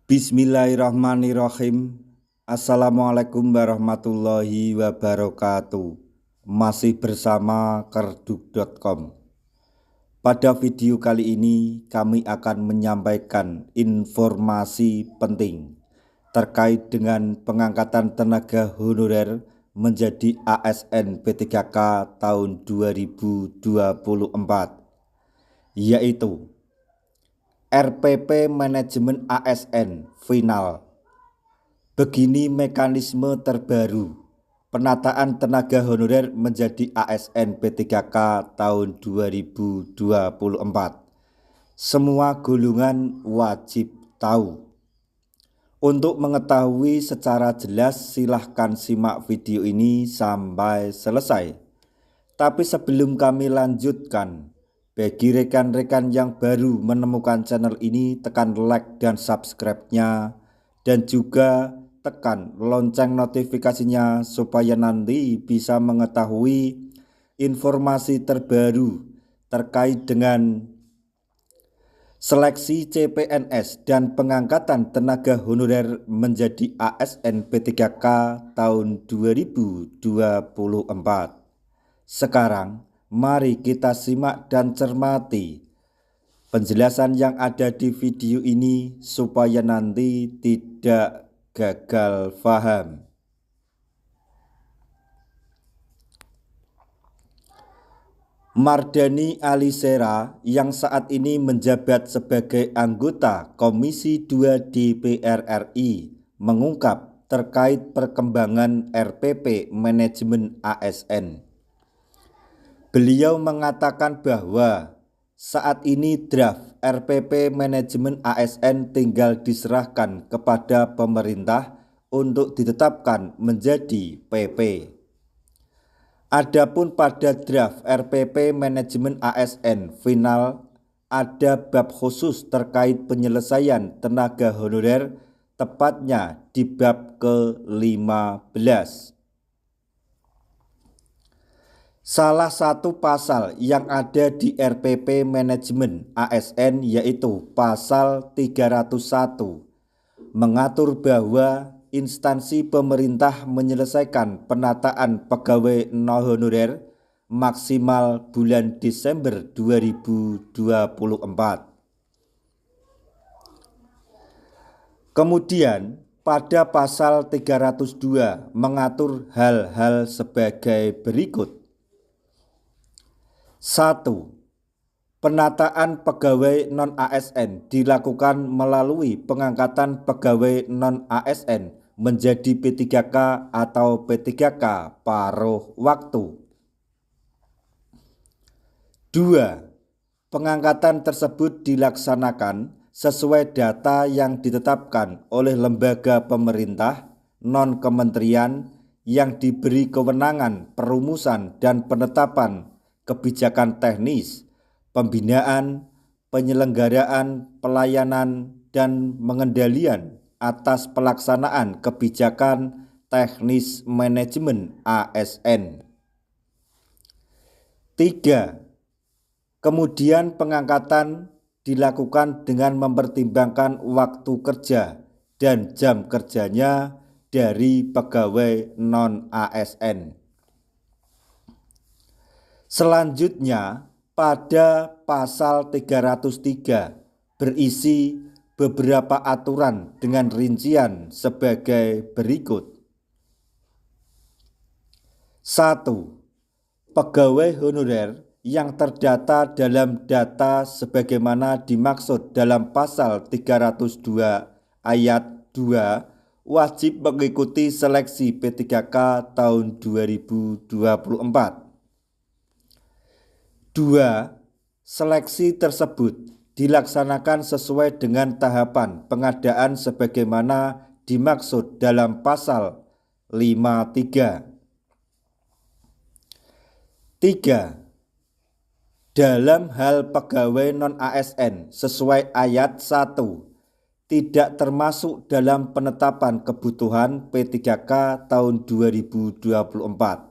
Bismillahirrahmanirrahim. Assalamualaikum warahmatullahi wabarakatuh. Masih bersama kerdug.com. Pada video kali ini kami akan menyampaikan informasi penting terkait dengan pengangkatan tenaga honorer menjadi ASN P3K tahun 2024, yaitu RPP Manajemen ASN Final. Begini mekanisme terbaru penataan tenaga honorer menjadi ASN P3K tahun 2024. Semua golongan wajib tahu. Untuk mengetahui secara jelas silahkan simak video ini sampai selesai. Tapi sebelum kami lanjutkan, bagi rekan-rekan yang baru menemukan channel ini, tekan like dan subscribe-nya, dan juga tekan lonceng notifikasinya supaya nanti bisa mengetahui informasi terbaru terkait dengan seleksi CPNS dan pengangkatan tenaga honorer menjadi ASN P3K tahun 2024. Sekarang mari kita simak dan cermati penjelasan yang ada di video ini supaya nanti tidak gagal paham. Mardhani Alisera yang saat ini menjabat sebagai anggota Komisi 2 DPR RI mengungkap terkait perkembangan RPP Manajemen ASN. Beliau mengatakan bahwa saat ini draft RPP Manajemen ASN tinggal diserahkan kepada pemerintah untuk ditetapkan menjadi PP. Adapun pada draft RPP Manajemen ASN Final ada bab khusus terkait penyelesaian tenaga honorer, tepatnya di bab ke-15. Salah satu pasal yang ada di RPP Manajemen ASN yaitu pasal 301 mengatur bahwa instansi pemerintah menyelesaikan penataan pegawai non honorer maksimal bulan Desember 2024. Kemudian pada pasal 302 mengatur hal-hal sebagai berikut. 1. Penataan pegawai non-ASN dilakukan melalui pengangkatan pegawai non-ASN menjadi P3K atau P3K paruh waktu. 2. Pengangkatan tersebut dilaksanakan sesuai data yang ditetapkan oleh lembaga pemerintah non-kementerian yang diberi kewenangan perumusan dan penetapan kebijakan teknis, pembinaan, penyelenggaraan, pelayanan, dan pengendalian atas pelaksanaan kebijakan teknis manajemen ASN. 3. Kemudian pengangkatan dilakukan dengan mempertimbangkan waktu kerja dan jam kerjanya dari pegawai non-ASN. Selanjutnya pada pasal 303 berisi beberapa aturan dengan rincian sebagai berikut. 1. Pegawai honorer yang terdata dalam data sebagaimana dimaksud dalam pasal 302 ayat 2 wajib mengikuti seleksi P3K tahun 2024. 2. Seleksi tersebut dilaksanakan sesuai dengan tahapan pengadaan sebagaimana dimaksud dalam pasal 53. 3. Dalam hal pegawai non-ASN sesuai ayat 1 tidak termasuk dalam penetapan kebutuhan P3K tahun 2024.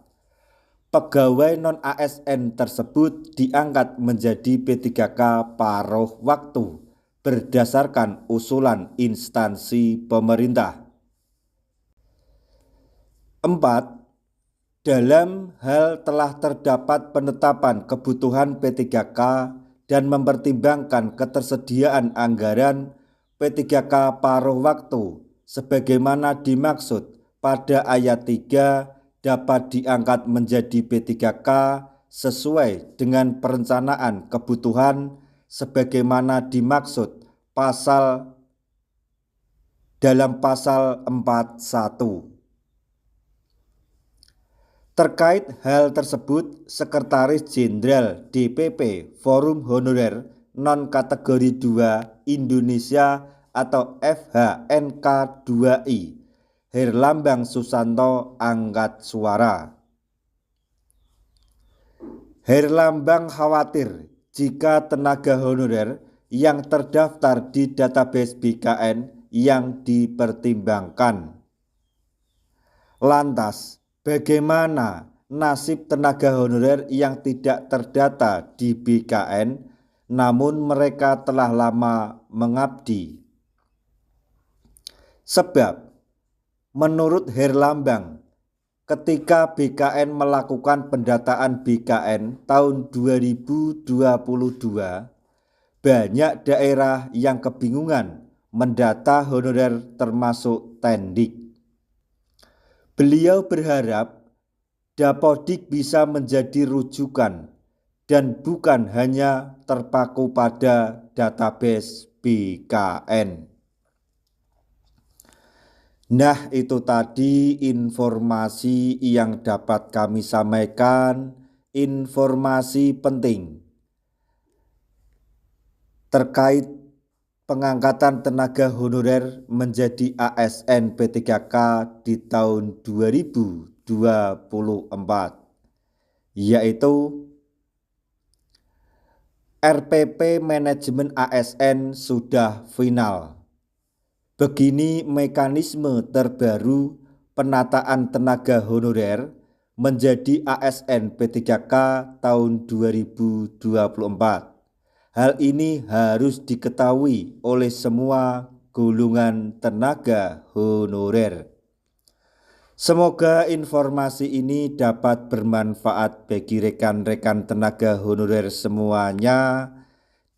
Pegawai non-ASN tersebut diangkat menjadi P3K paruh waktu berdasarkan usulan instansi pemerintah. 4. Dalam hal telah terdapat penetapan kebutuhan P3K dan mempertimbangkan ketersediaan anggaran P3K paruh waktu sebagaimana dimaksud pada ayat 3 dapat diangkat menjadi P3K sesuai dengan perencanaan kebutuhan sebagaimana dimaksud dalam pasal 41. Terkait hal tersebut, Sekretaris Jenderal DPP Forum Honorer Non-Kategori 2 Indonesia atau FHNK 2I, Herlambang Susanto angkat suara. Herlambang khawatir jika tenaga honorer yang terdaftar di database BKN yang dipertimbangkan. Lantas, bagaimana nasib tenaga honorer yang tidak terdata di BKN namun mereka telah lama mengabdi? Sebab, menurut Herlambang, ketika BKN melakukan pendataan BKN tahun 2022, banyak daerah yang kebingungan mendata honorer termasuk Tendik. Beliau berharap Dapodik bisa menjadi rujukan dan bukan hanya terpaku pada database BKN. Nah, itu tadi informasi yang dapat kami sampaikan, informasi penting terkait pengangkatan tenaga honorer menjadi ASN P3K di tahun 2024, yaitu RPP manajemen ASN sudah final. Begini mekanisme terbaru penataan tenaga honorer menjadi ASN P3K tahun 2024. Hal ini harus diketahui oleh semua golongan tenaga honorer. Semoga informasi ini dapat bermanfaat bagi rekan-rekan tenaga honorer semuanya.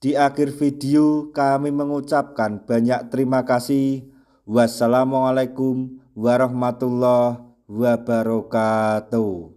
Di akhir video kami mengucapkan banyak terima kasih. Wassalamualaikum warahmatullahi wabarakatuh.